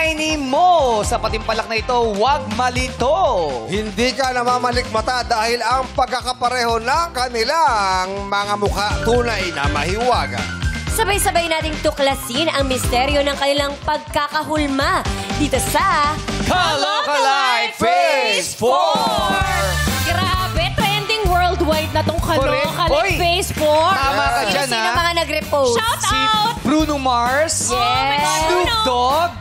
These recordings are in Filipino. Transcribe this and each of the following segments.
Hermione Mo. Sa patimpalak na ito, huwag malito. Hindi ka namamalikmata dahil ang pagkakapareho ng kanilang mga mukha tunay na mahiwaga. Sabay-sabay nating tuklasin ang misteryo ng kanilang pagkakahulma dito sa Kalokalike Phase 4! Grabe, trending worldwide na tong Kalokalike Phase 4. Tama ka dyan, Sino mga nag-repost? Shout Si out! Bruno Mars. Yes. Snoop Dogg.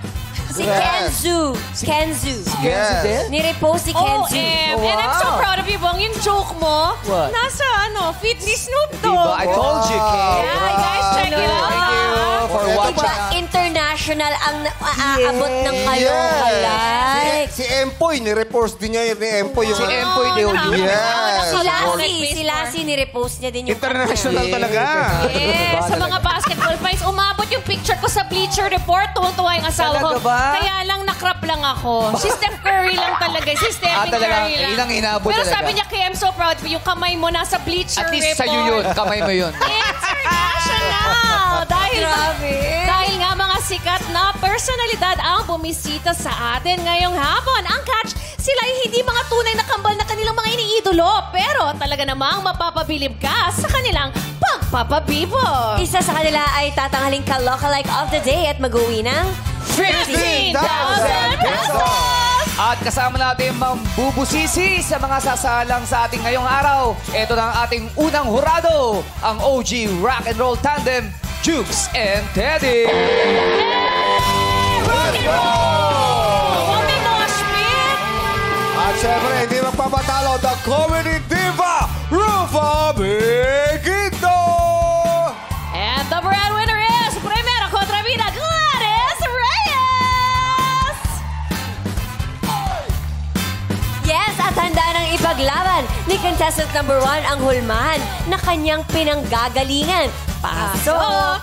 Si Kenzu. Kenzu. Yes. Ni-repost si Kenzu. OM. And I'm so proud of you, Bong. Yung joke mo, What? nasa feed ni Snoop Diba? Dogg. I told you, Kay. Yeah, guys, check it out. Thank you for Ito watching. Diba, international ang aabot ng Kalokalike. Si Empoy, ni-repost din niya ni Empoy. Si Empoy de Olu. Yes. Si Lassie, ni-repost niya din yung International talaga. Yes, sa mga basketball fans, umabot yung picture ko sa Bleacher Report. Tuwang-tuwa yung asawa ko. Talaga ba? Kaya lang, nakrap lang ako. Si Steph Curry lang talaga. Si Stephen talaga. Curry lang. Ilang inabot Pero talaga. sabi niya, Kay, I'm so proud of you. Yung kamay mo nasa Bleacher At Report. least sa'yo yun. Kamay mo yun. International! Grabe. Dahil nga mga sikat na personalidad ang bumisita sa atin ngayong hapon. Ang catch, sila ay hindi mga tunay na kambal na kanilang mga iniidolo. Pero talaga namang mapapabilib ka sa kanilang pagpapabibo. Isa sa kanila ay tatanghaling Kalokalike of the Day at mag-uwi ng 15,000 pesos! At kasama natin mambubusisi sa mga sasalang sa ating ngayong araw. Ito na ang ating unang hurado, ang OG Rock and Roll Tandem, Jukes and Teddy. Rock and roll! Kami mosh pit! At syempre, hindi magpapatalo, the comedy diva, Rufa Begito! And the breadwinner is Primera Contrabida, Gladys Reyes! Yes, at handa ng ipaglaban ni contestant number 1 ang hulmahan na kanyang pinanggagalingan. Pasok!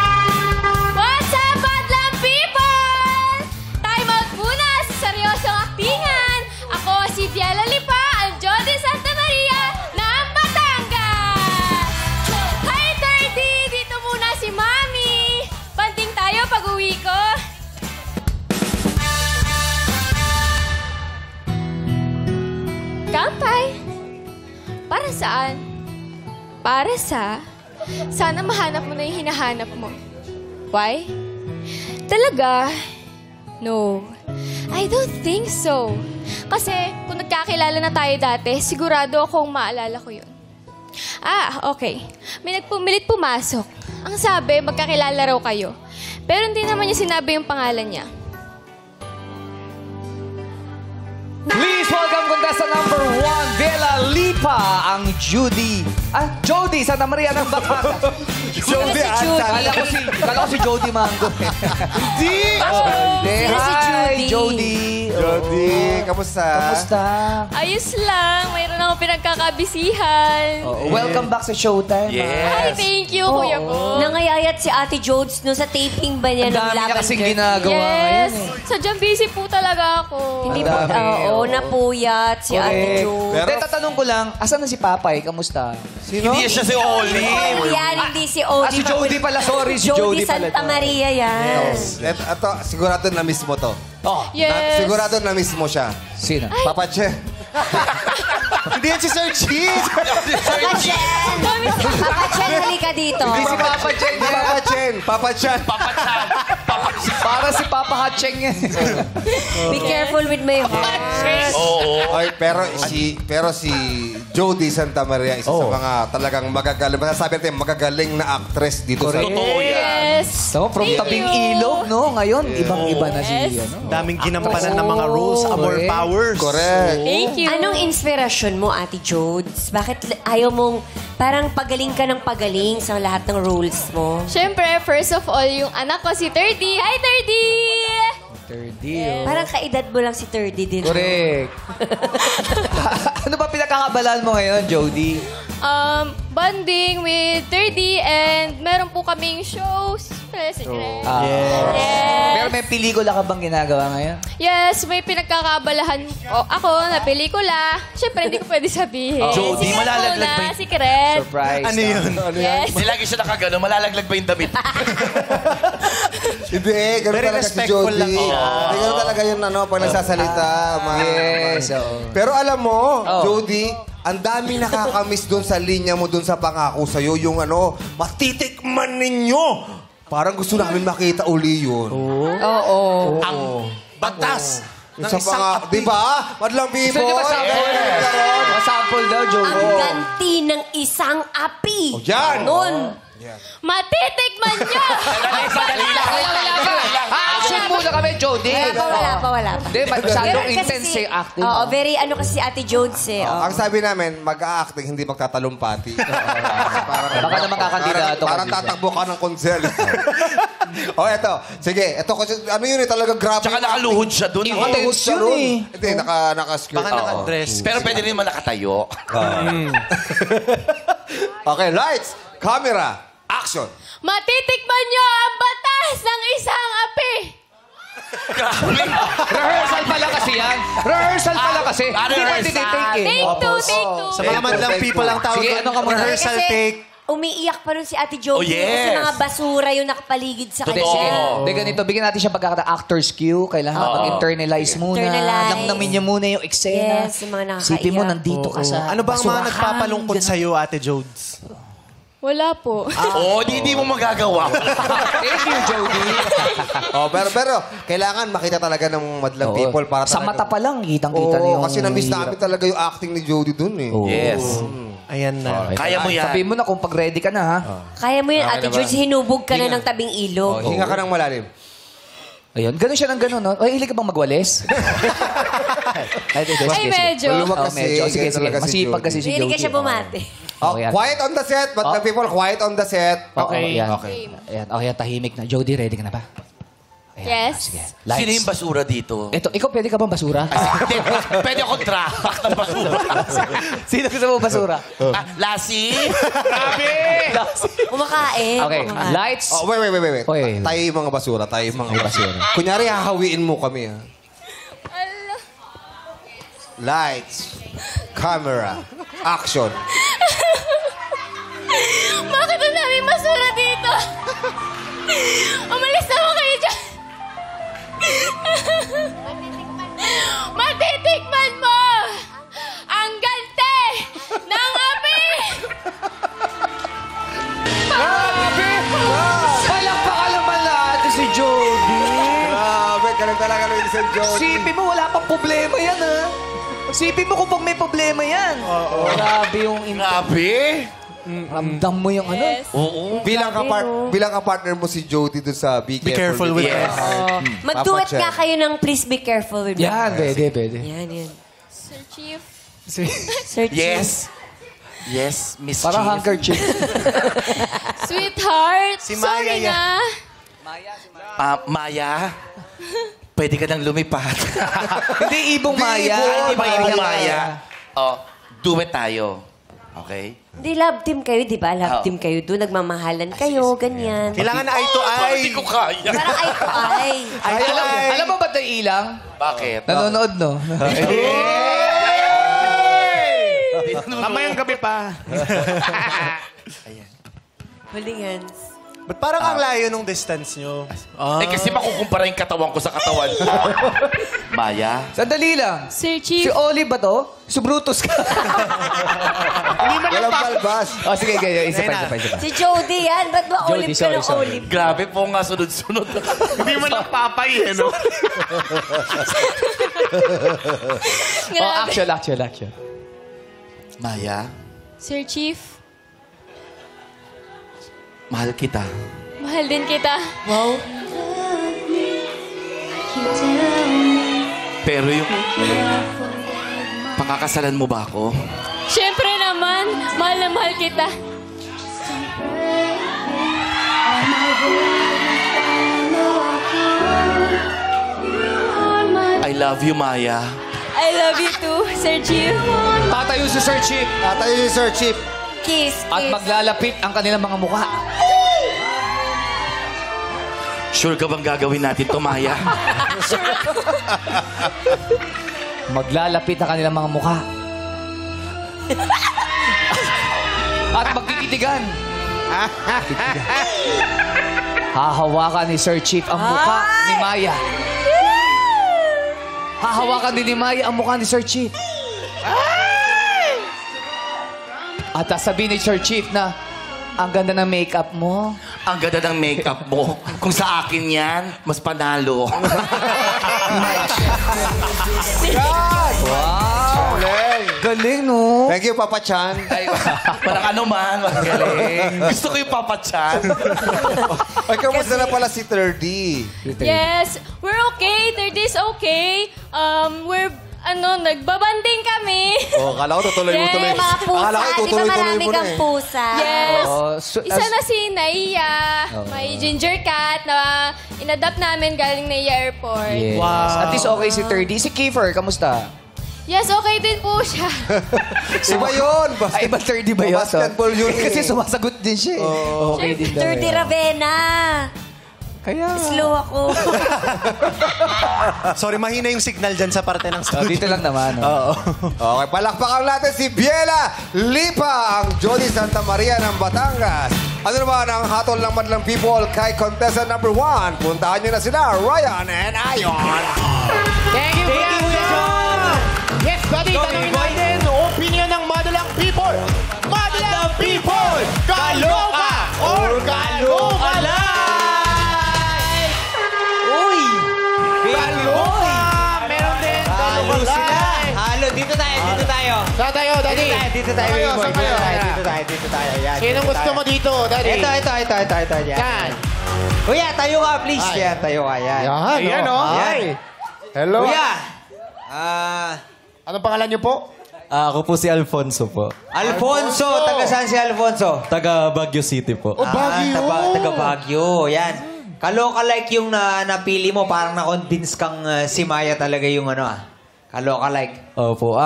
What's up, Badlang people? Time out muna sa seryosong aktingan. Ako si Biela Lipa, ang Jody Santa Maria ng Batangas. Hi, 30! Dito muna si Mami. Banting tayo pag-uwi ko. Kampay. Para saan? Para sa... Sana mahanap mo na yung hinahanap mo. Why? Talaga? No. I don't think so. Kasi kung nagkakilala na tayo dati, sigurado akong maalala ko yun. Okay. May nagpumilit pumasok. Ang sabi, magkakilala raw kayo. Pero hindi naman niya sinabi yung pangalan niya. Please welcome contestant number 1, Bella Lipa, ang Jody Santa Maria ng Batangas. Jody Kala ko si Jody Mango. Hindi! Sino si Hi, Judy? Jody. Jody, kamusta? Kamusta? Ayos lang. Mayroon akong pinagkakabisihan. Welcome back sa Showtime. Ay, thank you, Kuya Bo. Nangayayat si Ate Jodes no sa taping ba niya Ang ng dami niya Lavender? kasing ginagawa ngayon. Yes. Sadyang busy po talaga ako. Hindi po, oo, napuyat si Ate Jodes. Pero tatanong ko lang, asan na si Papay? Kamusta? Sino? Hindi siya si Olive. Yan, hindi si Odie. Si Jody pala. Sorry, si Jody pala. Santa Maria yan. Ito, sigurado na-miss mo to. Oh, Yes. Sigurado na-miss mo siya. sino? Papa Che. Hindi yan si Sir Cheese. Papa Chen! Papa Chen, halika dito. Hindi si Papa Cheng. Papa Chen. Papa Chan. Para si Papa Hatcheng yan. Be careful with my heart. Ay, pero si Jody Santa Maria, isa sa mga talagang magagaling. Masasabi natin, magagaling na actress dito sa... Yes. So, from Thank tabing you. ilog, no? Ngayon, ibang-iba na si... Yes. Ano? Daming ginampanan ng mga rules, amor correct. powers. Correct. Thank you. Anong inspirasyon mo, Ate Jodes? Bakit ayaw mong parang pagaling ka ng pagaling sa lahat ng roles mo? Siyempre, first of all, yung anak ko si 30. Hi, 30! 30. Parang kaedad mo lang si 30 din. Correct. Ano ba pinagkakabalaan mo ngayon, Jody? Bonding with 30 and meron po kaming shows. President. Yes. Pero may pelikula ka bang ginagawa ngayon? Yes, may pinagkakabalahan ako na pelikula. Siyempre, hindi ko pwede sabihin. Jody, Secret malalaglag muna, ba yun? secret. Surprise. Ano yun? Yes. Hindi lagi siya nakagano, malalaglag ba yung damit? Hindi, ganun Very talaga si respectful Jody. lang siya. Hindi, ganun talaga yun, pag nagsasalita. Yes, oo. Pero alam mo, Oh. Jody, ang dami nakakamiss doon sa linya mo, doon sa pangako sa'yo, yung matitikman ninyo. Parang gusto namin makita uli yun. Oo. Ang batas ng Sa isang di ba? Madlang people. Gusto niyo ba sample? Sample daw, Jody. Ang ganti ng isang api. O, yan. Ganon. Matitikman niyo! Sadali lang. Action muna kami, Jody. Wala pa. Hindi, masyadong Pero kasi intense si- yung acting. Oo, very ano kasi si Ate Jones eh. oo. Ang sabi namin, mag-a-acting, hindi magtatalumpati. Baka naman kakandidato ka Parang dito. tatakbo ka ng konsel. O, eto. Sige, eto kasi, ano yun eh, talaga grabe. Tsaka nakaluhod siya dun. Nakaluhod siya yun dun. eh. Hindi, naka-skirt. Baka naka-dress. Pero pwede rin naman nakatayo. Okay, lights, camera, action. Matitikman niyo ang batas ng isang api! Rehearsal pala kasi yan. Rehearsal pala kasi. Hindi pwede rehearsal. take eh. Take two, take two. Sa mga madlang people ang tawag Sige, doon, ano ka muna? rehearsal Kasi take. umiiyak pa rin si Ate Jody Oh, yes. kasi mga basura yung nakapaligid sa Hindi, kanya. sige. Hindi, ganito. Bigyan natin siya pagkakata. Actor's cue. Kailangan mag-internalize muna. Internalize. Namnamin niya muna yung eksena. Yes, yung mga nakakaiyak. Sipin mo, nandito ka sa Ano ba ang mga basurahan. nagpapalungkot sa'yo, Ate Jodes? Wala po. Oo, hindi mo magagawa. Thank you, Jody. Pero kailangan makita talaga ng madlang Oo. people para Sa talaga. mata pa lang, kitang-kita na yung... Kasi na-miss hirap. namin talaga yung acting ni Jody dun eh. Yes. Ayan na. Kaya mo yan. Sabihin mo na kung pag-ready ka na, ha? Kaya mo yun, Ate naman. Jones, hinubog ka na ng tabing ilog. Hinga ka ng malalim. Ayun, ganun siya ng ganun, no? Ay, hilig ka bang magwalis? Ay, medyo. Maluwag Oh, kasi. medyo. Sige, ganyan sige. talaga si Masipag Jody. kasi si Jody. Hindi ka siya bumati. Oh, Okay, yan. quiet on the set. Madlang people, quiet on the set. Okay. Okay. Ayan, okay, tahimik na. Jody, ready ka na ba? Ayan, Yes. Sige. Sino yung basura dito? Ito, ikaw pwede ka bang basura? Hindi, pwede ako track ng basura. Sino gusto mo basura? Lassie? Grabe! Kumakain. Okay, kumakain. lights. Oh, wait. Oy. Tayo yung mga basura. Tayo yung mga basura. Kunyari, hahawiin mo kami, ha? Lights. Camera. Action. Bakit ang daming basura dito? Umalis naman kayo dyan. Matitikman mo ang gante ng api! Grabe! Palakpakan naman natin si Jody. Grabe, ganun talaga ng St. Jody. Sipin mo, wala pang problema yan, ha? Sipin mo kung pag may problema yan. Grabe yung... Grabe! Ramdam mo yung ano. Oo. Bilang ka-partner mo si Jody doon sa Be Be careful with Me. us. Mag-duet Dapat nga siya. kayo ng Please Be Careful with Me. Yan, pwede. Yan. Sir Chief. Sir Chief. Yes. Yes, Miss Parang Chief. handkerchief. Sweetheart. Si Maya Sorry yan. na. Maya, pwede ka nang lumipat. Hindi ibong Maya. Hindi ba ibang Maya. Maya? Oh, duet tayo. Okay? Hindi, love team kayo, di ba? Love Oo. team kayo doon. Nagmamahalan kayo, ganyan. Kailangan eye to eye. Hindi ko kaya. Parang eye to eye. Alam mo ba't naiilang? Bakit? Nanonood, no? Mamayang gabi pa. Holding hands. Ba't parang ang layo nung distance nyo? Eh kasi makukumpara yung katawan ko sa katawan mo. Maya? Sandali lang. Sir Si Chief. Olive ba to? Si Brutus ka. Walang balbas. Oh, sige, isa pa. Si Jody yan. Ba't ba Jody, olive ka ng sorry. olive? Grabe po nga sunod-sunod. Hindi man lang papay eh, no? Oh, action. Maya, Sir Chief. mahal kita. Mahal din kita. Wow. Pero yung... Pakakasalan mo ba ako? Siyempre naman, mahal na mahal kita. love you, Maya. I love you too, Sir Chief. Tatayo si Sir Chief Tatayo si Sir Chief. Kiss, at kiss. maglalapit ang kanilang mga mukha. Sure ka bang gagawin natin to, Maya? Maglalapit ang kanilang mga mukha. At magtititigan. Hahawakan ni Sir Chief ang mukha ni Maya. Hahawakan din ni Maya ang mukha ni Sir Chief. At sasabihin ni Sir Chief na, ang ganda ng makeup mo. Ang ganda ng makeup mo. Kung sa akin yan, mas panalo. Wow! Galing, no? Thank you, Papa Chan. Ay, parang ano man. Magaling. Gusto ko yung papachan. Ay, kamusta na pala si 30? Yes, we're okay. Third is okay. Nagbabanding kami. Oh, kala ko tutuloy mo tuloy. Mga pusa. Akala ko Di ba tutuloy-tuloy marami mo na kang eh. pusa? Yes. Isa as- na si Naiya. May ginger cat na inadapt namin galing Naiya Airport. Yes. At least okay si 30. Si Kiefer, kamusta? Yes, okay din po siya. Iba yun. Ay, iba 30 ba yun? Basketball yun eh. Kasi sumasagot din siya. Okay din daw. 30 Ravenna. Kaya... Slow ako. Sorry, mahina yung signal dyan sa parte ng studio. Dito lang naman. Okay, palakpakan natin si Biela Lipa, ang Jody Santa Maria ng Batangas. Ano naman ang hatol ng madlang people kay contestant number 1? Puntahan nyo na sila, Ryan and Ayon. Thank you, Kuya John! Yes, buddy, tanongin natin opinion ng madalang people. Madalang people! Kaloka or kaloka like! Uy! Kaloka! Meron din kaloka like! Halo, dito tayo. Saan tayo, Daddy? Dito tayo, Saan kayo? dito tayo. Yan, Sinong gusto mo dito, Daddy? Ito. Yan. Yan. Kuya, tayo ka, please. Ay. Yan, tayo ka, yan. Ayan, oh. Yan. Hello. Kuya! Anong pangalan niyo po? Ako po si Alfonso po. Alfonso! Taga saan si Alfonso? Taga Baguio City po. Baguio. Taga Baguio. Yan. Kaloka like yung napili mo. Parang na-convince kang si Maya talaga yung kaloka like. Opo.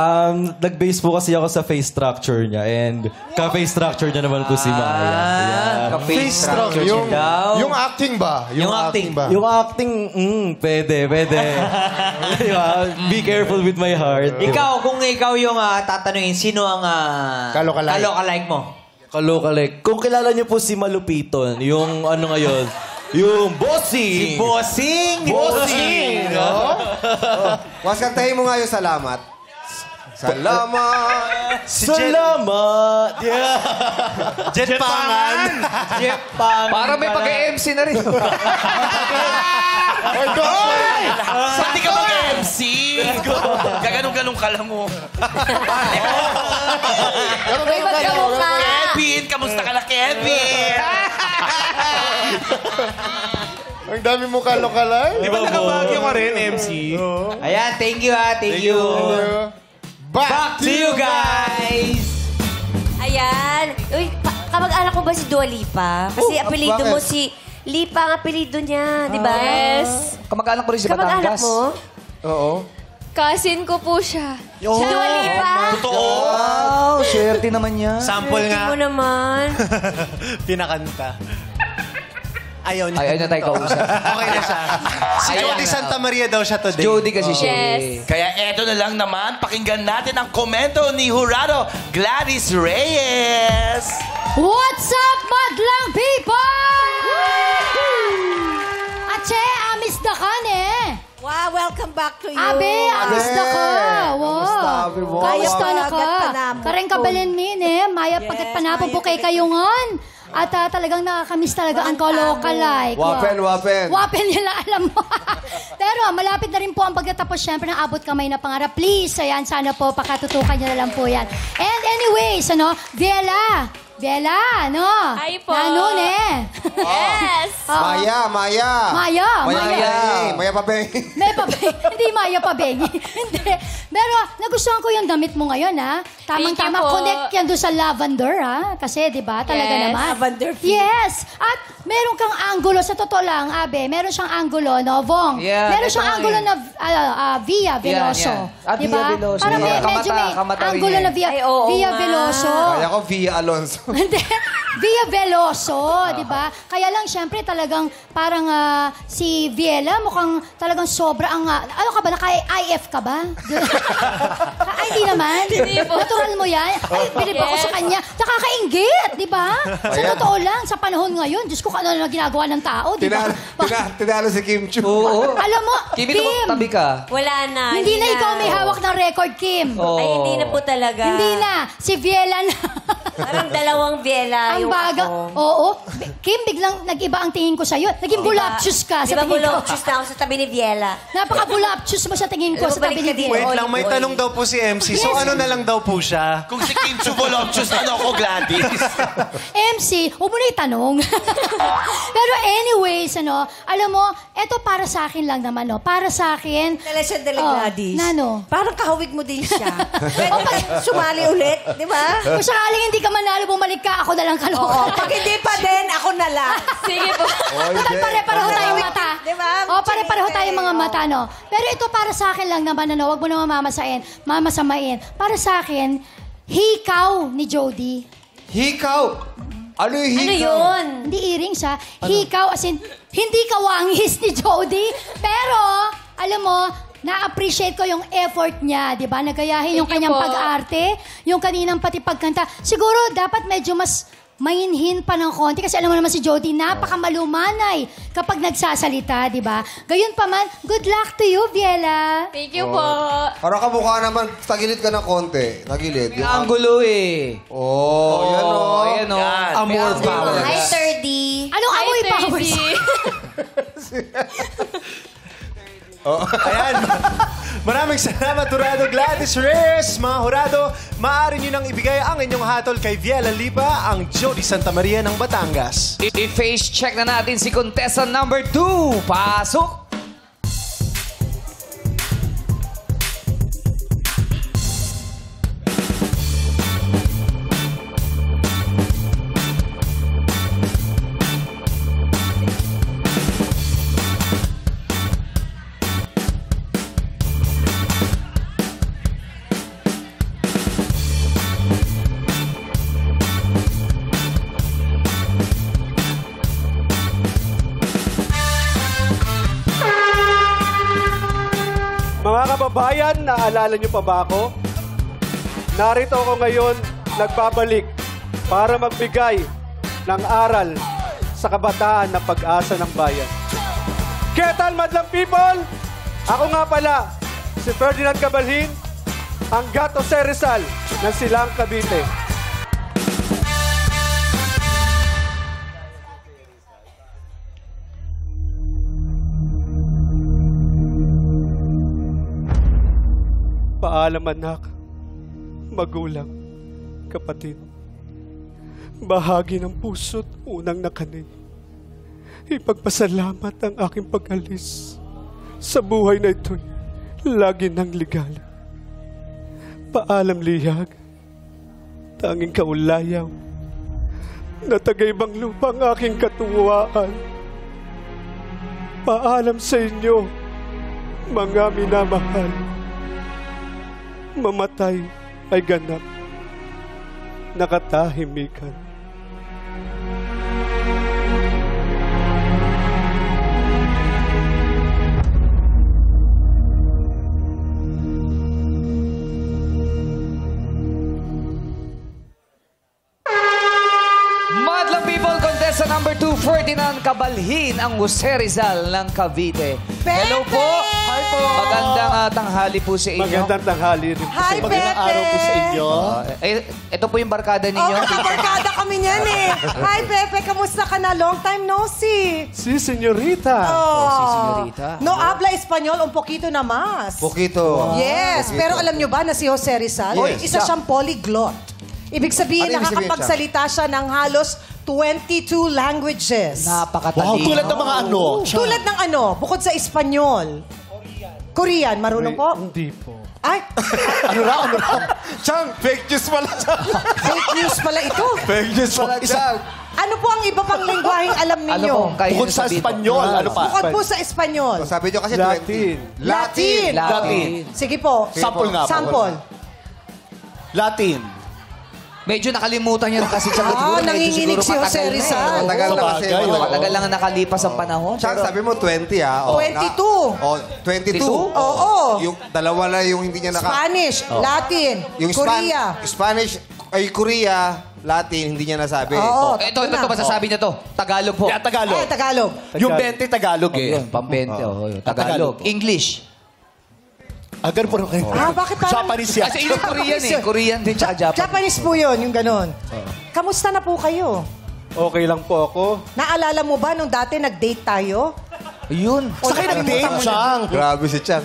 Nag-base po kasi ako sa face structure niya and ka-face structure niya naman po si Maya. Ayan. Face structure Yung, daw. yung acting ba? Yung acting. ba? Yung acting, pwede. Diba? Be careful with my heart. Ikaw, kung ikaw yung tatanungin, sino ang Kaloka like. kaloka like mo? Kaloka like. Kung kilala niyo po si Malupiton, yung ano ngayon, yung Bossing! Bossing! Mas kantahin mo nga yung salamat. Salamat. Salamat! Yeah. Jet Pangan. Jeff Pang. Para may pag-MC na rin. Pati ka mag-MC. Gaganong-ganong ka lang mo. May magkamukha. Kevin! Kamusta ka na, Kevin? Ang dami mo kalokalay. Di ba Nagabagyo ka rin, MC. Ayan, thank you Thank you. Back to you guys! Ayan. Uy, kamag-anak ko ba si Dua Lipa? Kasi apelido bakit? mo si... Lipa ang apelido niya, di ba? Yes. Kamag-anak mo rin si Kamag-anak Batangas. mo? Oo. Cousin ko po siya. Si Dua Lipa? Wow, swerte naman niya. Sample Hindi nga. mo naman. Pinakanta. Ayaw niya. Ayaw na tayo kausap. Okay na siya. Si Jody Santa Maria daw siya today. Jody kasi siya. Yes. Kaya eto na lang naman, pakinggan natin ang komento ni Jurado Gladys Reyes. What's up, madlang people? Ache, amis na ka, ne? Wow, welcome back to you. Abe, amis na ka. Kamusta, Abe mo? Kayasta na ka. Pagat panapon. Kareng kabalin min, eh. Maya pagat panapon po kay kayungan. At talagang nakakamiss talaga ang kaloka like. Wapen. Wapen nila, alam mo. Pero malapit na rin po ang pagtatapos syempre ng abot kamay na pangarap. Please, ayan, sana po pakatutukan nyo na lang po yan. And anyways, Bella, no? Hi po. Nanon, eh. Yes. Maya. Maya Pabengi. May pabengi. Hindi Maya Pabengi. Hindi. Pero nagustuhan ko yung damit mo ngayon, ha? Tamang-tama. Thank you po. Connect yan doon sa lavender, ha? Kasi, di ba? Talaga Yes. naman. Lavender feel. Yes. At meron kang angulo. Sa totoo lang, Abe, meron siyang angulo, no? Vong. Yeah, meron ito siyang nga angulo eh. na Via Veloso. yan. Ah, Di Via ba? Veloso. Parang Yeah. medyo may Kamata rin angulo yan. na Via, Ay, oo Via nga. Veloso. Kaya ko Via Alonso. Hindi. Via Veloso, di ba? Kaya lang, syempre, talagang parang si Viela, mukhang talagang sobra ang... ano ka ba? Naka-IF ka ba? Ay, hindi naman. Hindi po. Natural mo yan. Ay, bilib ako sa kanya. Nakakainggit, di ba? Sa Ayan. totoo lang, sa panahon ngayon, Diyos ko, ano na ginagawa ng tao, di ba? Tinalo si Kim Chu. Oo. Alam mo, Kimi, tabi ka. Wala na. hindi na ikaw may hawak ng record, Kim. Oo. Ay, hindi na po talaga. Hindi na. Si Viela na. Parang dalawang biela Ang yung baga. ako. Oo. Kim, biglang nag-iba ang tingin ko sa'yo. Naging voluptuous ka Di sa ba tingin ko. voluptuous na ako sa tabi ni Viela? Napaka-voluptuous mo sa tingin ko sa tabi ni Viela. Wait lang, may tanong daw po si MC. So Yes. ano na lang daw po siya? Kung si Kim Chu Voluptuous, ano ako, Gladys? MC, huwag mo na itanong. Pero anyways, alam mo, eto para sa akin lang naman, no? Para sa akin... Sandali, Oh, Gladys. Nano? Parang kahawig mo din siya. Pwede ba sumali ulit, di ba? Kung sakaling hindi ka manalo, bumalik ka, ako na lang kaloka. Oo, pag hindi pa din, ako na lang. Sige po. Total, pare-pareho tayong mata. Di ba? O, pare-pareho tayong mga mata, no? Pero ito para sa akin lang naman, huwag mo naman mamasamain. Para sa akin, hikaw ni Jody. Hikaw. Ano yung hikaw? Ano yun? Hindi earrings, ha? Hikaw, as in, hindi kawangis ni Jody. Pero, alam mo, na-appreciate ko yung effort niya, di ba? Nagayahin yung Thank you kanyang po. pag-arte, yung kaninang pati pagkanta. Siguro, dapat medyo mas mainhin pa ng konti kasi alam mo naman si Jody, napakamalumanay kapag nagsasalita, di ba? Gayon pa man, good luck to you, Viela. Thank you po. Parang kamukha naman, tagilid ka ng konti. Tagilid. May angulo eh. Yan o. Ayan o. Yan. Amor power. Hi, 30. Anong Hi, amoy powers? 30. Ayan. Maraming salamat, Hurado Gladys Reyes. Mga Hurado, maaari nyo nang ibigay ang inyong hatol kay Viela Lipa, ang Jody Santa Maria ng Batangas. I-face check na natin si contestant number 2. Pasok! Mga kababayan, naalala niyo pa ba ako? Narito ako ngayon, nagbabalik para magbigay ng aral sa kabataan na pag-asa ng bayan. Ketal madlang people! Ako nga pala, si Ferdinand Cabalhin, ang Gato Rizal ng Silang Cavite. Paalam anak, magulang, kapatid. Bahagi ng puso't unang nakanig. Ipagpasalamat ang aking pag-alis sa buhay na ito'y lagi ng ligala. Paalam lihag, tanging kaulayaw, na tagaybang lupang aking katuwaan. Paalam sa inyo, mga minamahal. Mamatay ay ganap, nakatahimikan. Madlang people, contestant number 2, Ferdinand Cabalhin, ang Jose Rizal ng Cavite. Hello po. Hi po. Magandang tanghali po sa inyo. Magandang tanghali rin po sa inyo. Magandang araw po sa inyo. Ito po yung barkada ninyo. Barkada kami niyan eh. Hi, Pepe. Kamusta ka na? Long time no see. Si Senyorita. si Senyorita. No habla español, un poquito na mas. Poquito. Yes, Poquito. pero alam nyo ba na si Jose Rizal, Yes. isa siyang polyglot. Ibig sabihin, Ano ibig sabihin nakakapagsalita siya ng halos 22 languages. Napakatalino. Wow, tulad ng mga ano? Tulad ng ano? Bukod sa Espanyol. Korean. Marunong po? Hindi po. Ay, Ano raw? Chang, fake news pala, Chang. fake news pala ito. Fake news pala, Chang. Ano po ang iba pang lengguaheng alam Ano ninyo? po? Kayo Bukod sa sabihin. Espanyol, ano pa? Bukod po sa Espanyol. Sabi nyo kasi Latin. 20. Latin. Latin. Sige po. Sample nga po. Sample. Latin. Medyo nakalimutan niya na kasi siya. Ah, nanginginig si Jose Rizal. Matagal na kasi. Sabagay, oo. Matagal lang nakalipas ang panahon. Chang, sabi mo 20, ha? 22. 22. Oo. Yung dalawa na yung hindi niya Spanish, Latin, Yung Korea. Spanish, ay Korea, Latin, hindi niya nasabi. Oo. Ito, masasabi niya to. Tagalog po. Yeah, Tagalog. Ay, Tagalog. Yung 20 Tagalog eh. Yun, pambente. Tagalog. Tagalog. English. Ganun po rin. Bakit parang... Japanese yan. Kasi yung Korean eh. Korean din tsaka Japanese. Japanese po yun, yung ganon. Kamusta na po kayo? Okay lang po ako. Naalala mo ba nung dati nag-date tayo? Yun. O Sa kayo nakalimutan nag-date, mo na? Chang. Grabe si Chang.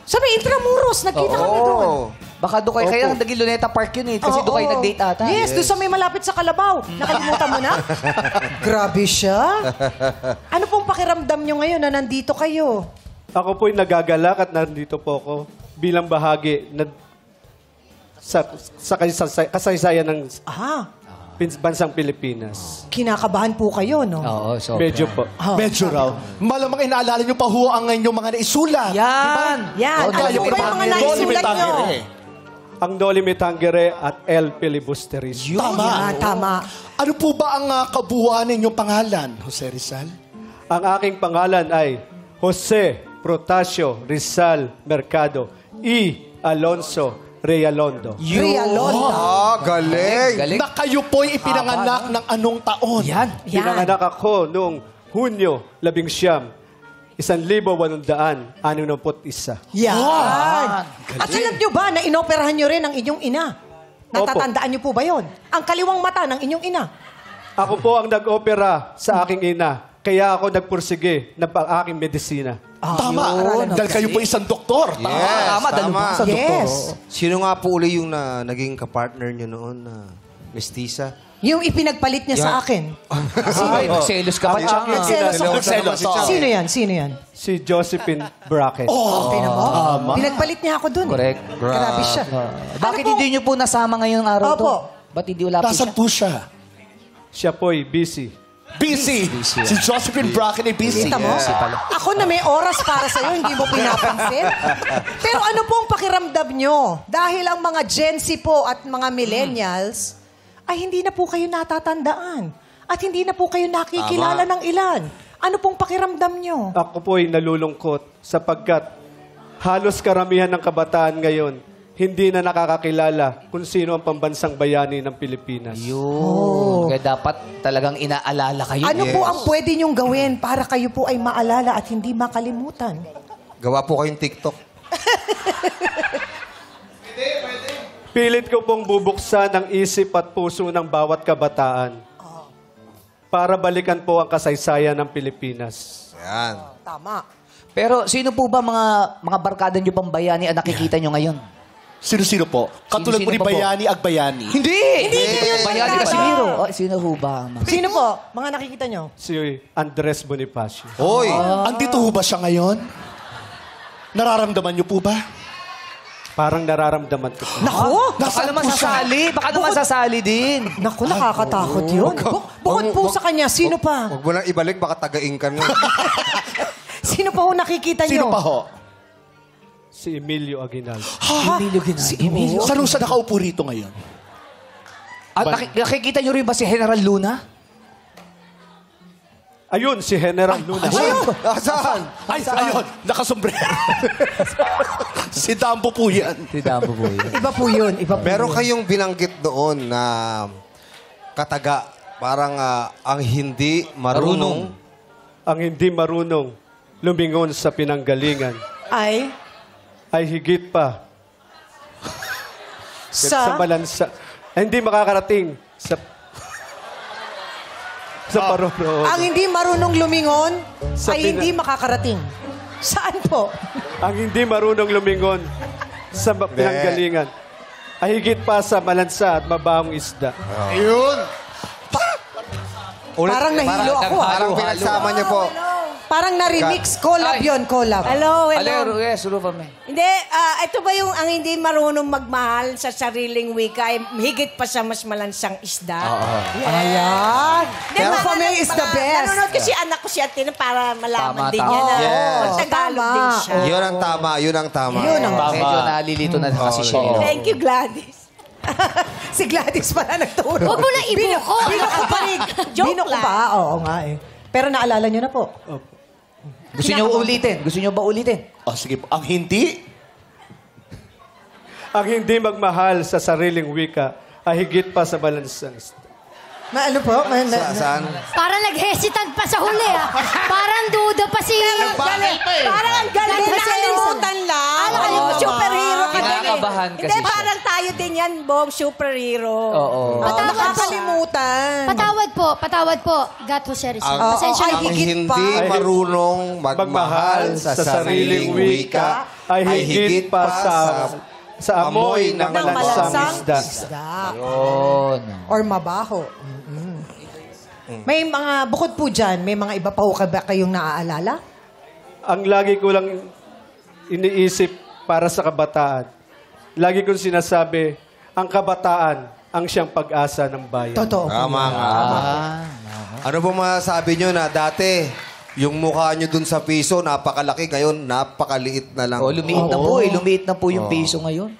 Sabi, Intramuros, nagkita kami doon. Baka doon kayo, kaya naging Luneta Park yun eh. Kasi doon kayo Oo. nag-date ata. Yes, doon sa may malapit sa Kalabaw. Nakalimutan mo na? Grabe siya. Ano pong pakiramdam nyo ngayon na nandito kayo? Ako po'y nagagalak at nandito po ako bilang bahagi sa kasaysayan ng bansang Pilipinas. Kinakabahan po kayo, no? Oo, so. Medyo po. Medyo raw. Malamang inaalala nyo pa ho ang inyong mga naisulat. Yan. Yan. Ano po ba yung mga naisulat nyo? Ang Dolly Metangere at El Filibusteris. Tama. Yan, tama. Ano po ba ang kabuuan ninyong pangalan, Jose Rizal? Ang aking pangalan ay Jose Protasio Rizal Mercado E. Alonso Realondo. Rialonda. Galing. Galing. Na kayo po'y ipinanganak ng anong taon? Yan. Pinanganak ako noong Hunyo 11, 1861. Yan. At alam nyo ba na inoperahan nyo rin ang inyong ina? Natatandaan nyo po ba yon? Ang kaliwang mata ng inyong ina. Ako po ang nag-opera sa aking ina. Kaya ako nagpursige ng aking medisina. Tama. Dahil kayo po isang doktor. Yes, Tama, tama. Yes. Sino nga po uli yung naging kapartner niyo noon na mestiza? Yung ipinagpalit niya sa akin. Ay, nagselos ka pa, Chang. Nagselos ako. Nagselos. Sino yan? Sino yan? Si Josephine Brackett. Tingnan mo? Pinagpalit niya ako dun. Correct. Grabe siya. Bakit Ano po? hindi nyo po nasama ngayong araw to? Opo. Ba't hindi wala po siya? Nasaan po siya? Siya po'y busy. Busy. Si Josephine Brackett ay busy. Kita mo? Ako na may oras para sa'yo, hindi mo pinapansin. Pero ano pong pakiramdam nyo? Dahil ang mga Gen Z po at mga millennials, ay hindi na po kayo natatandaan. At hindi na po kayo nakikilala ng ilan. Ano pong pakiramdam nyo? Ako po'y nalulungkot sapagkat halos karamihan ng kabataan ngayon hindi na nakakakilala kung sino ang pambansang bayani ng Pilipinas. Yun. Kaya dapat talagang inaalala kayo. Ano po ang pwede nyong gawin para kayo po ay maalala at hindi makalimutan? Gawa po kayong TikTok. Pilit ko pong bubuksan ang isip at puso ng bawat kabataan para balikan po ang kasaysayan ng Pilipinas. Yan. Tama. Pero sino po ba mga barkada nyo pang bayani ang nakikita nyo ngayon? Sino-sino po? Katulad Sino-sino po ni pa po? Bayani Agbayani. Hindi! yun Bayani talaga. Casimiro. Oh, sino ho ba? Sino po? Mga nakikita nyo? Si Andres Bonifacio. Hoy! Andito ho ba siya ngayon? Nararamdaman niyo po ba? Parang nararamdaman ko. Naku! Baka naman sasali. Baka naman sasali din. Naku, nakakatakot yun. Bukod po sa kanya, sino pa? Huwag mo lang ibalik, baka taga-ingkan mo. Sino pa ho nakikita nyo? Sino pa ho? Si Emilio Aguinaldo. Si Emilio. Saan ho siya nakaupo rito ngayon? At nakikita nyo rin ba si General Luna? Ayun, si General Luna. Saan? Ay, ayun, nakasombrero. Si Dambo po yan. Si Dambo po yun. Iba po yun. Iba po Meron yun. kayong binanggit doon na kataga, parang ang hindi marunong. Ang hindi marunong lumingon sa pinanggalingan ay higit pa sa balansa. Ay, hindi makakarating sa paroonoon. Ang hindi marunong lumingon Sa ay hindi makakarating. Saan po? Ang hindi marunong lumingon sa pinanggalingan ay higit pa sa malansa at mabahong isda. Ayun. Parang nahilo ako. Parang pinagsama niyo po. Parang na-remix. Collab yun, collab. Hello, Alero, yes, Rufa me. Hindi, ito ba yung ang hindi marunong magmahal sa sariling wika ay higit pa sa mas malansang isda? Ayan. Pero for me is the best. Nanonood ko si anak ko si Atin para malaman din niya na Yes. Tagalog din siya. Yun ang tama, yun ang tama. Yun ang Medyo nalilito na kasi siya. Thank you, Gladys. Si Gladys pala nagturo. Huwag mo na ibuko. Bino ko pa rin. Joke Bino ko lang. pa. Oo nga eh. Pero naalala nyo na po. Gusto niyo ulitin? Gusto niyo ba ulitin? Oh, sige po. Ang hindi? Ang hindi magmahal sa sariling wika ay higit pa sa balansang isda. Ano po? Saan? Parang nag-hesitant pa sa huli, ah. Parang duda pa si... Parang ang galing na kalimutan lang. Superhero ka din eh. Kinakabahan kasi Hindi, siya. parang tayo din yan, Bong. Superhero. Oo. Nakakalimutan. Patawad po. Gat Jose Rizal. Pasensya na Ang po. hindi marunong magmahal sa sariling wika ay higit pa sa amoy ng malansang isda. Yun. Or mabaho. May mga, bukod po dyan, may mga iba pa ho ba kayong naaalala? Ang lagi ko lang iniisip para sa kabataan, lagi kong sinasabi, ang kabataan ang siyang pag-asa ng bayan. Totoo. Tama nga. Ano po masasabi nyo na dati, yung mukha nyo dun sa piso, napakalaki. Ngayon, napakaliit na lang. Oh, lumiit na po eh. Lumiit na po yung piso ngayon.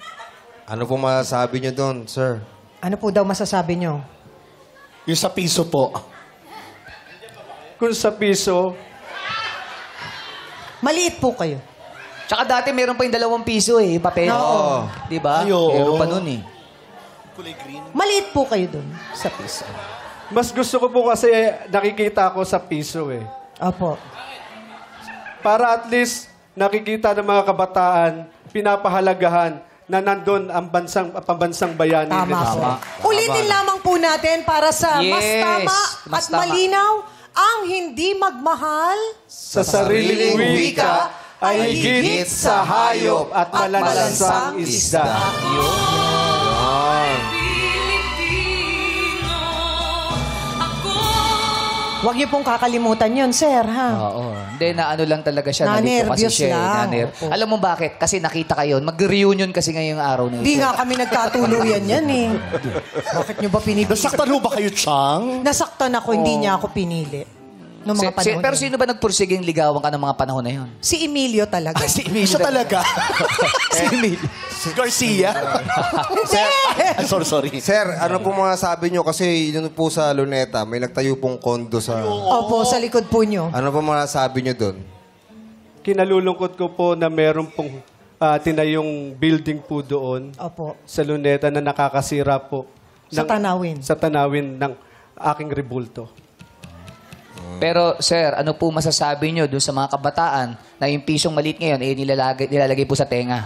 Ano po masasabi nyo dun, sir? Ano po daw masasabi nyo? Yung sa piso po. Kung sa piso, Maliit po kayo. Tsaka dati meron pa yung 2 piso eh, papel. Oo. Di ba? Ay, oo. Meron pa nun eh. Maliit po kayo dun sa piso. mas gusto ko po kasi nakikita ko sa piso eh. Opo. Para at least nakikita ng mga kabataan, pinapahalagahan na nandun ang pambansang bayani. Tama nila. po. Ulitin lamang po natin para sa mas Yes, tama mas at tama. malinaw, ang hindi magmahal Sa sariling wika ay higit sa hayop at malalansang isda. Huwag niyo pong kakalimutan yun, sir, ha? Oo. Hindi, na ano lang talaga siya. Nalito kasi Na-nervyos siya. lang. Opo. Alam mo bakit? Kasi nakita kayo. Mag-reunion kasi ngayong araw na ito. Hindi nga kami nagkatuluyan yan, eh. Bakit niyo ba pinipili? Nasaktan ho ba kayo, Chang? Nasaktan ako, hindi niya ako pinili. Noong mga panahon. Pero sino ba nagpursiging ligawan ka ng mga panahon na yun? Si Emilio talaga. Si Emilio. Siya talaga. Si Emilio. Garcia. Sir, sorry. Sir, ano po mga sabi nyo? Kasi yun po sa Luneta, may nagtayo pong kondo sa... Opo, sa likod po niyo. Ano po mga sabi nyo doon? Kinalulungkot ko po na meron pong tinayong building po doon Opo. sa Luneta na nakakasira po. Sa tanawin. Sa tanawin ng aking rebulto. Pero, sir, ano po masasabi nyo doon sa mga kabataan na yung pisong maliit ngayon, eh, nilalagay po sa tenga?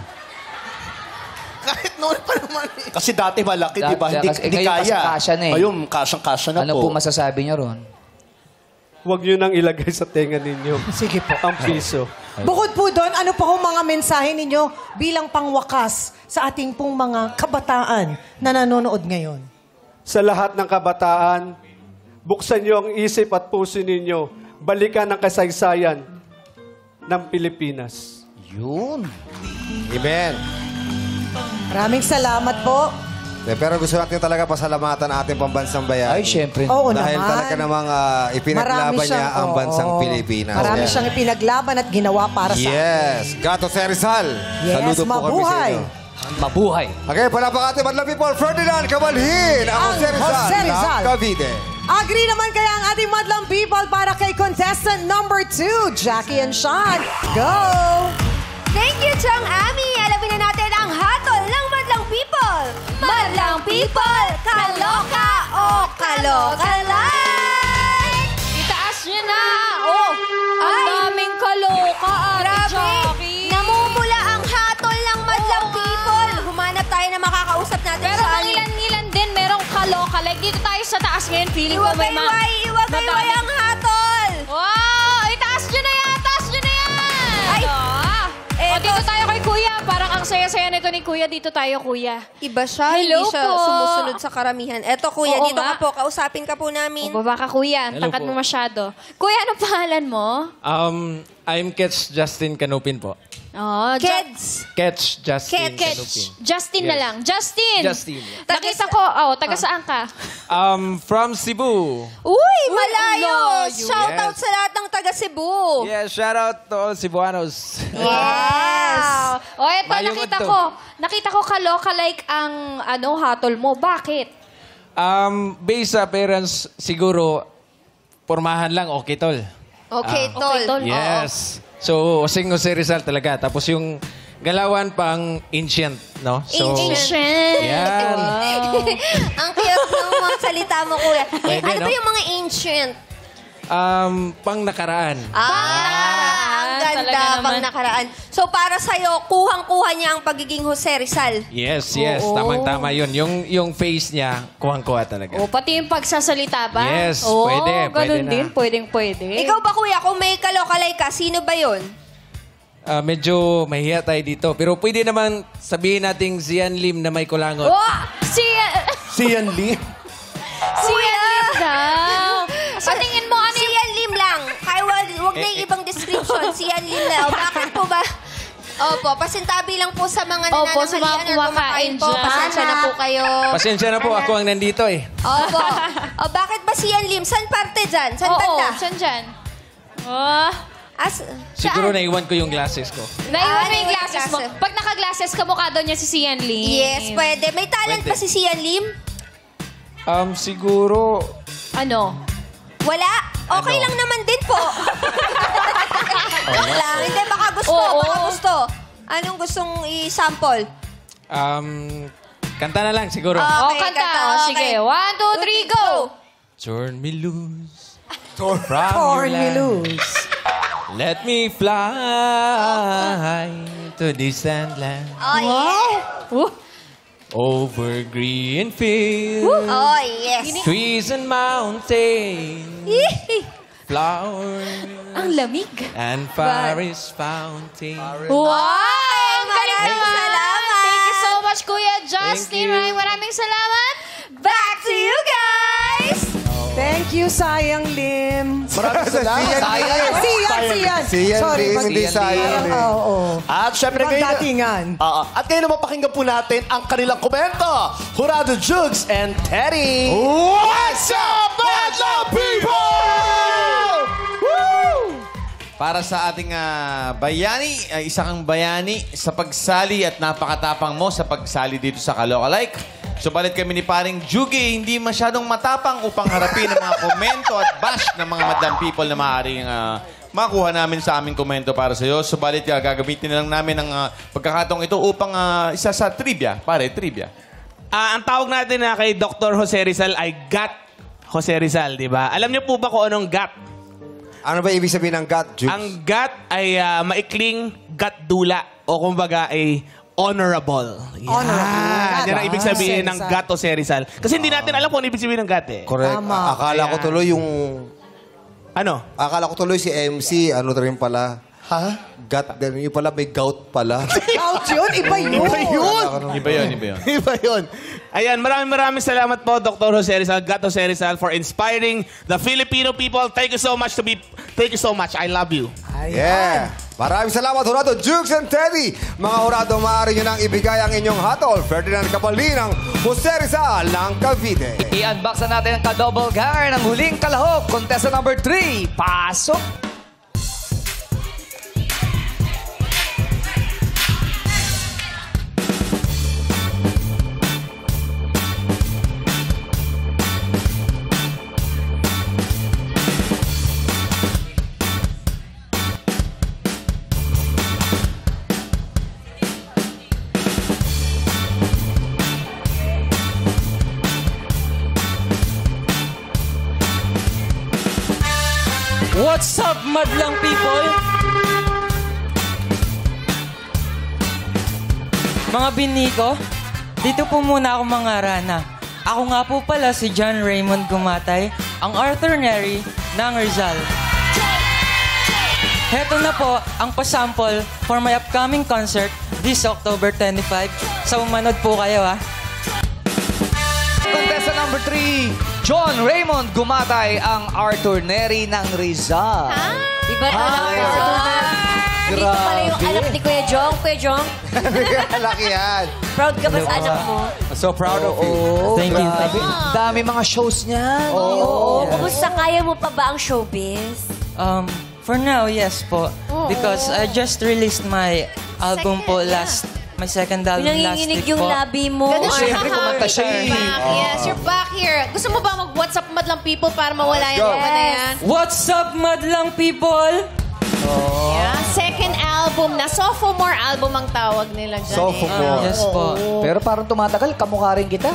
Kahit noon pa naman eh. Kasi dati malaki, di ba? Dati, Hindi ngayon kasi kaya. kasya na eh. Ayun, kasyang-kasya na Ano po. po masasabi nyo ron? Huwag nyo nang ilagay sa tenga ninyo. Sige po. Ang piso. Bukod po doon, ano pa ho mga mensahe ninyo bilang pangwakas sa ating pong mga kabataan na nanonood ngayon? Sa lahat ng kabataan, buksan nyo ang isip at puso ninyo. Balikan ang kasaysayan ng Pilipinas. Yun. Amen. Maraming salamat po. Pero gusto natin talaga pasalamatan ang ating pambansang bayani. Ay, syempre. Oo Dahil naman. talaga namang ipinaglaban niya ang bansang Pilipinas. Marami Yeah. siyang ipinaglaban at ginawa para sa Yes. Gato Serizal. Yes, Saludo po kami sa mabuhay. inyo. Mabuhay. Okay, palapakati madlang people. Ferdinand Cabalhin. Ang Ang Jose Rizal Jose Rizal. ng Cavite. Agree naman kaya ang ating madlang people para kay contestant number 2, Jackie and Sean. Go! Thank you, Chong Ami. Alamin na natin ang hatol ng Madlang People. Madlang People, kaloka o kaloka like! Itaas niyo na! Oh, ang daming kaloka, Ate Grabe! Jackie. Namumula ang hatol ng Madlang People. Humanap tayo na makakausap natin Pero sa kung ilan-ilan din, merong kaloka. Like, dito tayo sa taas ngayon, feeling ko may mga... Iwagay ang hatol! Wow! Itaas niyo na yan! Taas niyo na yan! Ay! O, dito tayo kay Kuya. Parang ang saya-saya nito kwento ni Kuya, dito tayo, Kuya. Iba siya, Hello hindi siya po. sumusunod sa karamihan. Eto, kuya, Oo dito nga. ka po. Kausapin ka po namin. O, baba ka, Kuya. Ang Hello tangkad po. mo masyado. Kuya, ano pangalan mo? I'm Ketch Justin Canupin po. Oh, Kids! Ketch Justin Ketch. Canupin. Justin na Yes. lang. Justin! Justin. Nakita ko, taga saan ka? From Cebu. Uy, malayo! layo. Shoutout sa lahat ng taga Cebu. Yeah, shout out to all Cebuanos. Yes! O, eto, Mayungod to. nakita ko kaloka like ang hatol mo. Bakit? Based sa parents, siguro, pormahan lang, okay, tol. Okay, tol. Okay, tol. Yes. So, Sing Jose Rizal talaga. Tapos yung galawan pang ancient, no? So, Ancient. Yan. Ang cute ng mga salita mo, kuya. Pwede, Ano ba no? yung mga ancient? Pang nakaraan. Ang ganda, talaga naman. pang nakaraan. So, para sa'yo, kuhang-kuha niya ang pagiging Jose Rizal. Yes. Oo. Tamang-tama yun. Yung face niya, kuhang-kuha talaga. O, pati yung pagsasalita ba? Yes, Oo, pwede ganun na. din. Pwede. Ikaw ba, kuya, kung may kalokalay ka, sino ba yun? Medyo mahiya tayo dito. Pero pwede naman sabihin nating Zian Lim na may kulangot. Oh! Sian Lee. Si Lim daw. Sa tingin mo, ano Si Yan Lim lang. Kaya wag na yung ibang description. Si Yan Lim lang. Bakit po ba? Opo, pasintabi lang po sa mga Opo, sa mga nananangalian or kumakain po. kumakain dyan. Pasensya na po kayo. Pasensya na po, ako ang nandito eh. Opo. O, bakit ba si Yan Lim? San parte dyan? San banda? saan dyan? Oh. Siguro naiwan ko yung glasses ko. Naiwan mo yung naiwan glasses mo. glasses. Pag naka-glasses ka, mukha daw niya si Sian Lim. Yes, pwede. May talent Pwede. pa si Sian Lim? Siguro, Ano? Wala. Okay Ano? lang naman din po. Joke lang. Hindi, baka gusto. Oo. Baka gusto. Anong gustong i-sample? kanta na lang siguro. Okay, kanta. kanta. O, Okay. sige. 1, 2, 3, go! Turn me loose Torn from your me land. loose. Let me fly to distant land. Oh, yeah. Over green fields, Oh, yes. trees and mountains, flowers Ang lamig. and forest fountains. Wow! Ang galing Maraming naman. salamat. Thank you so much, Kuya Justin. Maraming salamat. Back to you guys! Thank you, Sayang Lim. Maraming salamat. Siyan. Sorry, hindi sayang. Oo. At syempre ngayon, Magdatingan. at ngayon naman pakinggan po natin ang kanilang komento. Jurado Jugs and Teddy. What's up, Madlang People? Woo! Para sa ating bayani, isa kang bayani sa pagsali at napakatapang mo sa pagsali dito sa Kalokalike. Subalit kami ni paring Jugi, hindi masyadong matapang upang harapin ang mga komento at bash ng mga madlang people na maaaring makuha namin sa aming komento para sa iyo. Subalit gagamitin na lang namin ang pagkakataong ito upang isa sa trivia. Pare, trivia. Ang tawag natin kay Dr. Jose Rizal ay GAT Jose Rizal, di ba? Alam niyo po ba kung anong GAT? Ano ba ibig sabihin ng gut, Juice? Ang GAT ay maikling gat-dula o kumbaga ay honorable. Honorable. Yan ang ibig sabihin ng Rizal. GAT Jose Rizal. Kasi hindi natin alam kung ano ibig sabihin ng GAT eh. Correct. Tama. Akala ko tuloy yung... Ano? Akala ko tuloy si MC, ano rin pala. Ha? Gut din. Yung pala, may gout pala. Out yun? Iba yun. Iba yun. Iba yun. Ayan, maraming salamat po, Dr. Jose Rizal, GAT Jose Rizal, for inspiring the Filipino people. Thank you so much. I love you. Yeah. Maraming salamat, Jurado Jukes and Teddy. Mga Jurado, maaari nyo nang ibigay ang inyong hatol. Ferdinand Capalin ng Jose Rizal ng Cavite. I-unbox na natin ang ka-double ganger ng huling kalahok. Contestant number 3. Pasok! What's up, madlang people? Mga biniko, dito po muna ako mangarana. Ako nga po pala si John Raymond Gumatay, ang Arthur Neri ng Rizal. Heto na po ang pasample for my upcoming concert this October 25. So, manood po kayo, ha? Contestant number 3, John Raymond Gumatay, ang Arthur Neri ng Rizal. Iba talaga. Dito pala yung anak ni Kuya Jong. Kuya Jong, Laki yan. proud ka ba sa anak mo? So proud of you. Thank you. Dami mga shows niya. Oo. Kumusta? Kaya mo pa ba ang showbiz? For now, yes po. Because I just released my album po my second album last Pinanginginig week yung po. labi mo. Ganun siya. Siyempre, kumanta siya eh. Yes, you're back here. Gusto mo ba mag-What's Up Madlang People para mawala yung Let's go. na yan? What's up, madlang people? Yeah, second album na. Sophomore album ang tawag nila dyan. Sophomore. Yes po. Pero parang tumatagal, kamukha rin kita.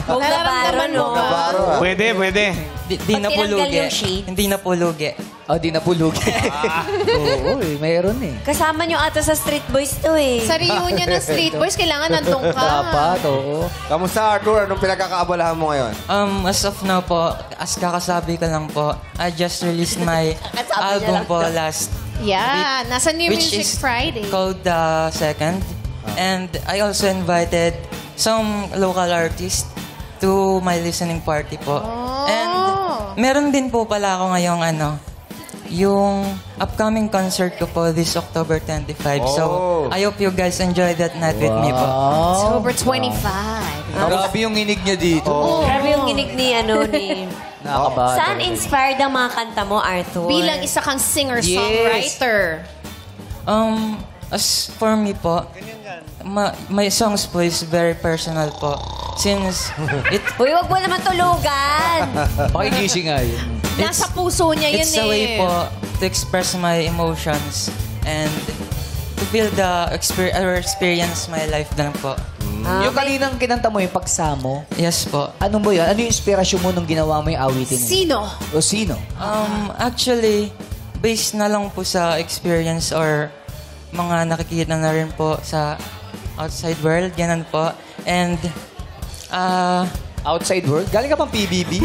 Bogabaro, no? Pwede. Di na po tinanggal lugi. yung shade? Hindi na po lugi. Di na pulog. Oo, mayroon eh. Kasama nyo ata sa Street Boys to eh. Sa reunion ng Street Boys, kailangan nandun ka. Dapat, oo. Kamusta, Arthur? Anong pinagkakaabalahan mo ngayon? As of now po, as kakasabi ko lang po, I just released my album po last Yeah, nasa New which Music is Friday. called The Second. And I also invited some local artists to my listening party po. And meron din po pala ako ngayong yung upcoming concert ko po this October 25. So, I hope you guys enjoy that night with me po. October 25. Grabe yung inig niya dito. Grabe yung ginig ni Nakakabata. Saan inspired ang mga kanta mo, Arthur? Bilang isa kang singer-songwriter. As for me po, my songs po is very personal po. Since Uy, wag mo naman tulugan! Pakigising nga yun. Nasa puso niya yun it's a way po to express my emotions and to feel the experience my life lang po. Yung kaninang kinanta mo yung pagsamo. Yes po. Ano mo yan? Ano yung inspirasyon mo nung ginawa mo yung awitin? Sino? O sino? Actually, based na lang po sa experience or mga nakikita na rin po sa outside world, ganun po. And, outside world? Galing ka pang PBB?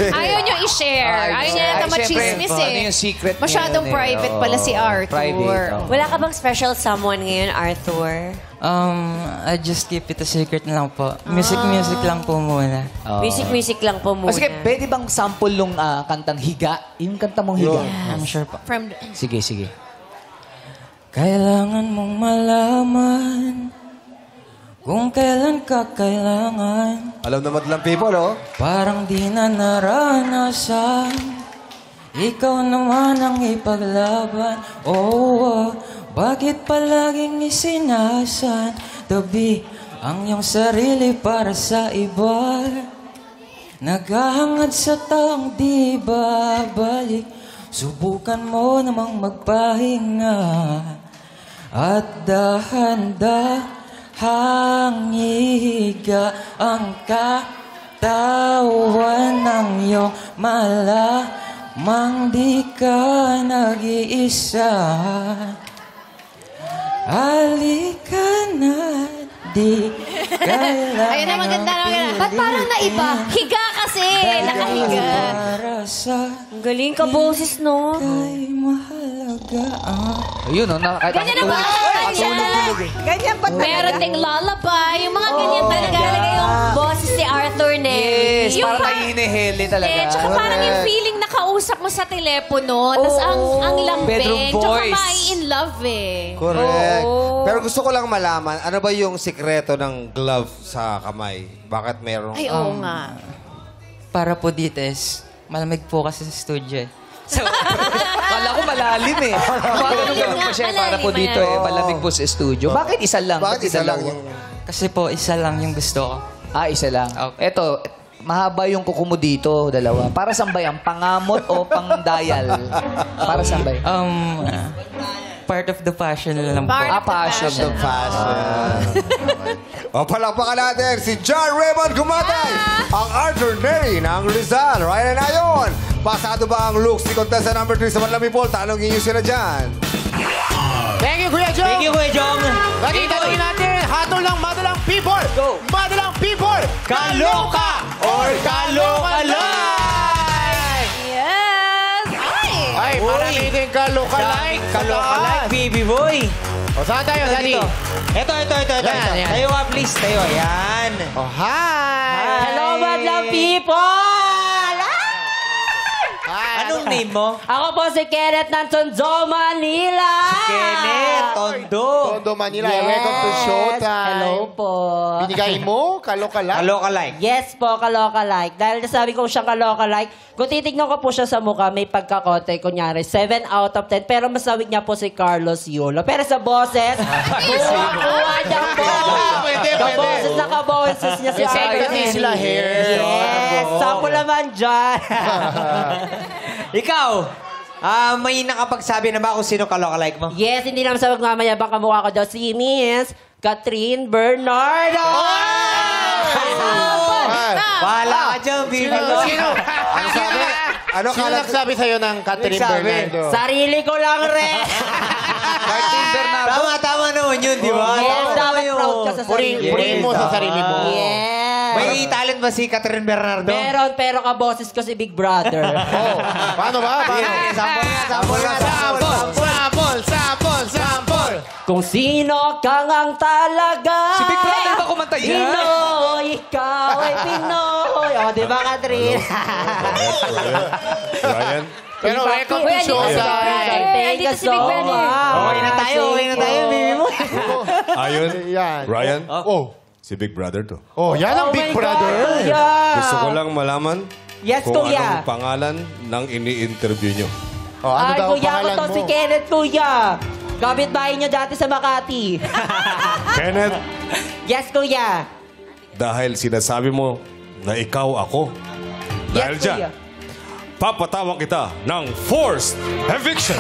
Ayaw niyo i-share. Ayaw niya nata machismis eh. Ano yung secret niya Masyadong yun eh. private pala si Arthur. Private. Wala ka bang special someone ngayon, Arthur? I just keep it a secret na lang po. Music lang po muna. Music lang po muna. Sige, pwede bang sample nung kantang Higa? Yung kanta mong Higa. I'm sure po. Sige. Kailangan mong malaman kung kailan ka kailangan. Alam na madlang people, oh. Parang di na naranasan. Ikaw naman ang ipaglaban. Bakit palaging isinasantabi ang iyong sarili para sa iba? Naghahangad sa taong di babalik. Subukan mo namang magpahinga at dahan-dahang ihiga ang katawan ng iyong malamang di ka nag-iisa. Halika na, di kailangan. Ayun na, maganda. Ba't parang naiba? Higa kasi! Nakahiga. Ang galing ka boses, no? Ay, mahalaga. Ayun, no? Ganyan na ba? Ganyan ba? Meron ding lullaby. Yung mga ganyan talaga. Talaga yung boses ni Arthur Neri. Yes, parang naiinihili talaga. Tsaka parang yung feeling na kausap mo sa telepono. Tapos ang lambing. Bedroom Tsaka voice. mai-in love eh. Correct. Pero gusto ko lang malaman, ano ba yung sikreto ng glove sa kamay? Bakit meron? Ay, oo nga. Para po dito is, malamig po kasi sa studio eh. Kala ko malalim eh. Ganun pa siya para po dito eh. Malamig po sa studio. Bakit isa lang? Bakit isa lang yung... Kasi po, isa lang yung gusto ko. Isa lang. Eto, mahaba yung kuko mo dito, dalawa. Para saan ba yan? Pangamot o pang-dial? Para saan ba yan? Part of the passion lang po. Passion. O, palakpakan natin si John Raymond Gumatay, ang Arthur Neri ng Rizal. Ryan na yun. Pasado ba ang looks ni contestant number 3 sa Madlang People? Tanongin niyo sila dyan. Thank you, Kuya Jong! Thank you, Kuya Jong! Bali, tanongin natin, hatol ng Madalang People! Go! Madalang People! Kaloka or kaloka lang! Yes! Ay! Ay, marami din kaloka-like. Kaloka-like, baby boy. O, saan tayo, Daddy? Ito. Yan. Tayo nga, please. Tayo, ayan. Oh, hi! Hello, madlang people! Anong name mo? Ako po si Kenneth ng Tondo, Manila! Kenneth, Tondo. Tondo, Manila. Welcome to Showtime. Hello po. Binigay mo? Kaloka-like? Kaloka-like. Yes po, kaloka-like. Dahil nasabi ko siyang kaloka-like, kung titignan ko po siya sa mukha, may pagkakote, kunyari, 7 out of 10. Pero masawig niya po si Carlos Yulo. Pero sa boses, kuha niya po. Pwede. Kaboses na kaboses niya si Kasi sila hair. Yes, sample naman dyan. Ikaw, may nakapagsabi na ba kung sino kaloka-like mo? Yes, hindi naman sa magmamayabang kamukha ko daw si Miss Catherine Bernardo. Bahala ka dyan, baby. Sino? Ano sabi? Ano Sino nagsabi sa'yo ng Catherine Bernardo? Sarili ko lang rin. Catherine Bernardo. Tama naman yun, di ba? Yes, dapat proud ka sa sarili. Purihin mo sa sarili mo. Yes. May talent ba si Catherine Bernardo? Meron, pero kaboses ko si Big Brother. Oh, paano ba? Sample! Kung sino kang ang talaga. Si Big Brother ba kumanta yan? Pinoy, ikaw ay Pinoy. O, di ba, Catherine? Ryan? Pero welcome to Showtime. Thank you so much. Okay na tayo, baby mo. Ayun? Yan. Ryan? Oh. Si Big Brother to. Oh, yan ang Big Brother. Gusto ko lang malaman Yes, kung kuya. anong pangalan ng ini-interview nyo. Oh, ano Ay, daw kuya, ako pangalan to mo? si Kenneth, kuya. Gamit bahay niya dati sa Makati. Kenneth, Yes, kuya. dahil sinasabi mo na ikaw ako, dahil Yes, dyan, kuya. papatawag kita ng forced eviction.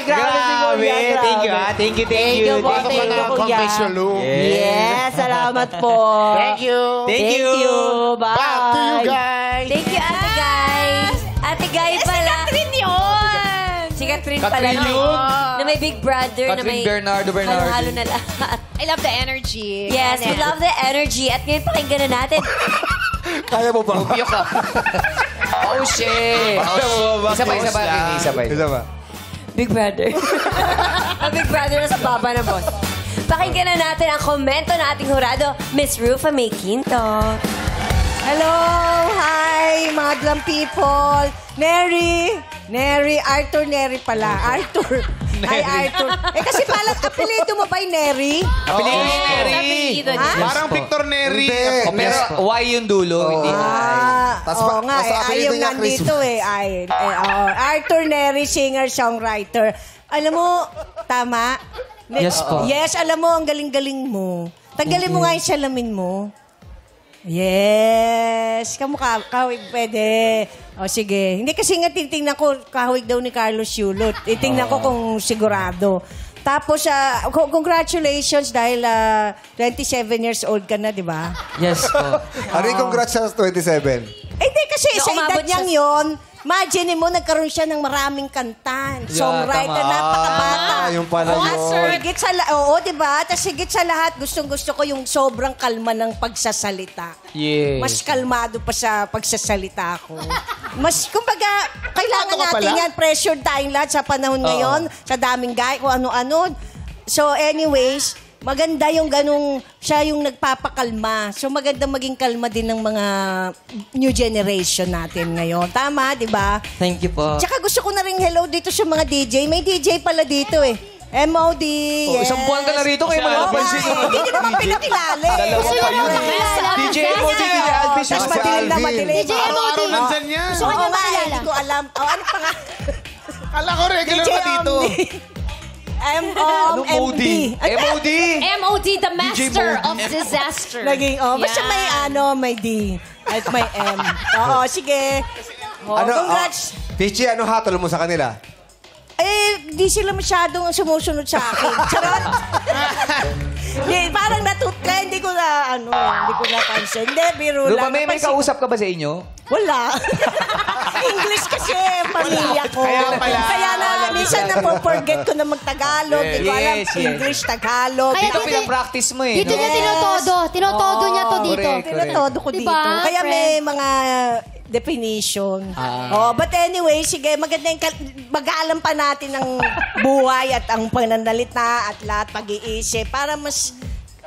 Grabe si kuya. Thank you, ha? Thank you. Thank you, kuya. Yes, salamat po. Thank you. Thank you. Bye. Back to you guys. Thank you, Ate Guy. Ate Guy pala. Si Catherine yun. Si Catherine pala. Catherine yun. Na may Big Brother. na may Catherine Bernardo. halo-halo na lahat. I love the energy. Yes, we love the energy. At ngayon pakinggan na natin. Kaya mo ba? Rubio ka. Oh, shit. Isa pa. Isa ba? Big Brother. Ang Big Brother na sa baba ng boss. Pakinggan na natin ang komento ng ating hurado, Miss Rufa May Quinto. Hello! Hi, madlang people! Arthur Neri pala. Arthur. Hi, Arthur. Kasi palang apelido mo ba yung Neri? Apelido ni Neri. Apelido niya. Parang Victor Neri. Pero why yung dulo? Hindi. Oo nga, ayaw nandito Arthur Neri, singer-songwriter. Alam mo, tama? Yes po. Yes, alam mo, ang galing-galing mo. Tanggalin mo nga yung salamin mo. Yes. Kamukha, kahawig pwede. O sige. Hindi kasi nga titingnan ko, kahawig daw ni Carlos Yulo. Titingnan ko kung sigurado. Tapos, congratulations dahil 27 years old ka na, di ba? Yes po. Ano yung congrats sa 27? Hindi kasi sa umabot edad niyang yon, imagine mo, nagkaroon siya ng maraming kanta. Songwriter, tama. napakabata. Yung pala yun. Higit sa oo, di ba? Tapos higit sa lahat, gustong-gusto ko yung sobrang kalma ng pagsasalita. Yes. Mas kalmado pa sa pagsasalita ko. Mas, kumbaga, kailangan Ano ka natin pala? yan. Pressured tayong lahat sa panahon ngayon, sa daming guy, kung ano-ano. So anyways, maganda yung ganung, siya yung nagpapakalma. So maganda maging kalma din ng mga new generation natin ngayon. Tama, di ba? Thank you po. Tsaka gusto ko na rin hello dito sa mga DJ. May DJ pala dito eh. MOD, yes. Isang buwan ka na rito, kayo mo napansin yung Hindi nyo naman pinakilala eh. Dalawa Gusto kayo. nyo makilala. DJ MOD, DJ Alvis, Tapos madilim na madilim. DJ MOD. Nandyan yan. Gusto ko nyo makilala. Hindi ko alam. Ano pa nga? Kala ko regular DJ ka dito. MOD. MOD. MOD, the master of disaster. Naging, basta may D. At may M. Oo, sige. Congrats. Pichi, ano hatol mo sa kanila? Di sila masyadong sumusunod sa akin. Charot. Parang hindi ko napansin. Hindi, biro Lupa, lang. may kausap ka ba sa inyo? Wala. English kasi, pamilya ko. Kaya na, minsan napo-forget ko na mag-Tagalog. Hindi ko alam, English, Tagalog. Dito pinapractice mo eh. Dito niya tinotodo. Tinotodo niya to dito. Correct. Tinotodo ko Diba, dito. Kaya may friend? mga definition. But anyway, sige, maganda yung mag-aalam pa natin ang buhay at ang pananalita at lahat pag-iisip para mas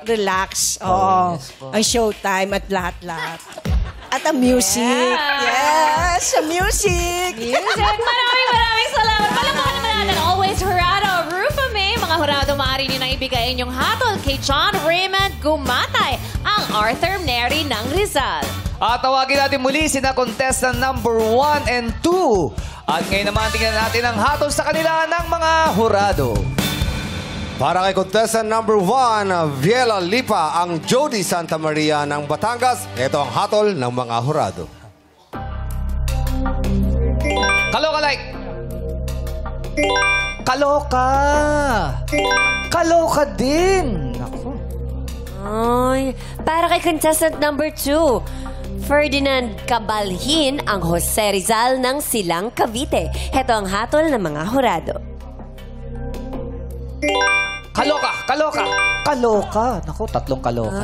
relax. Ang showtime at lahat-lahat. At ang music. Yes, ang music. Maraming salamat. Palamahan naman natin always Jurado, Rufa May. Mga Jurado, maaari nyo nang ibigay inyong hatol kay John Raymond Gumatay, ang Arthur Neri ng Rizal. At tawagin natin muli sina contestant number 1 and 2. At ngayon naman tingnan natin ang hatol sa kanila ng mga Jurado. Para kay contestant number 1, Viela Lipa, ang Jody Santa Maria ng Batangas. Ito ang hatol ng mga Jurado. Kaloka like! Kaloka! Kaloka din! Ako. Ay, para kay contestant number 2, Ferdinand Cabalhin, ang Jose Rizal ng Silang Cavite. Ito ang hatol ng mga Jurado. Kaloka! Kaloka! Kaloka! Naku, tatlong kaloka.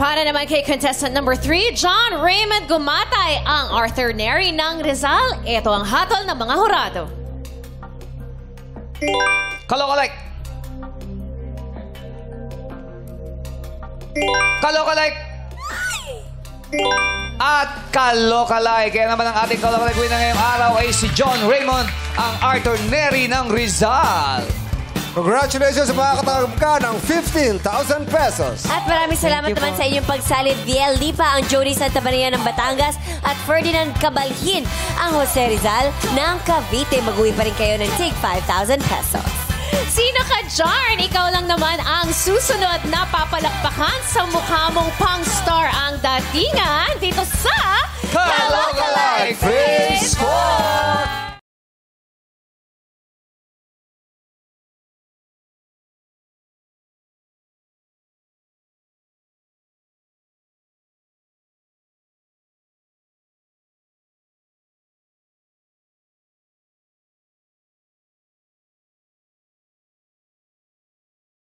Para naman kay contestant number 3, John Raymond Gumatay, ang Arthur Neri ng Rizal. Ito ang hatol ng mga Jurado. Kaloka like! Kaloka like! At kaloka like! Kaya naman ang ating kaloka like winner ngayong araw ay si John Raymond, ang Arthur Neri ng Rizal. Congratulations sa mga katanggap ka ng 15,000 pesos. At maraming salamat naman sa inyong pagsali. Viel Lipa, ang Jody Santa Maria ng Batangas, at Ferdinand Cabalhin, ang Jose Rizal ng Cavite. Mag-uwi pa rin kayo ng tig 5,000 pesos. Sino ka, Jarn? Ikaw lang naman ang susunod na papalakpakan sa mukha mong pang-star ang datingan dito sa Kaloka Like Face 4!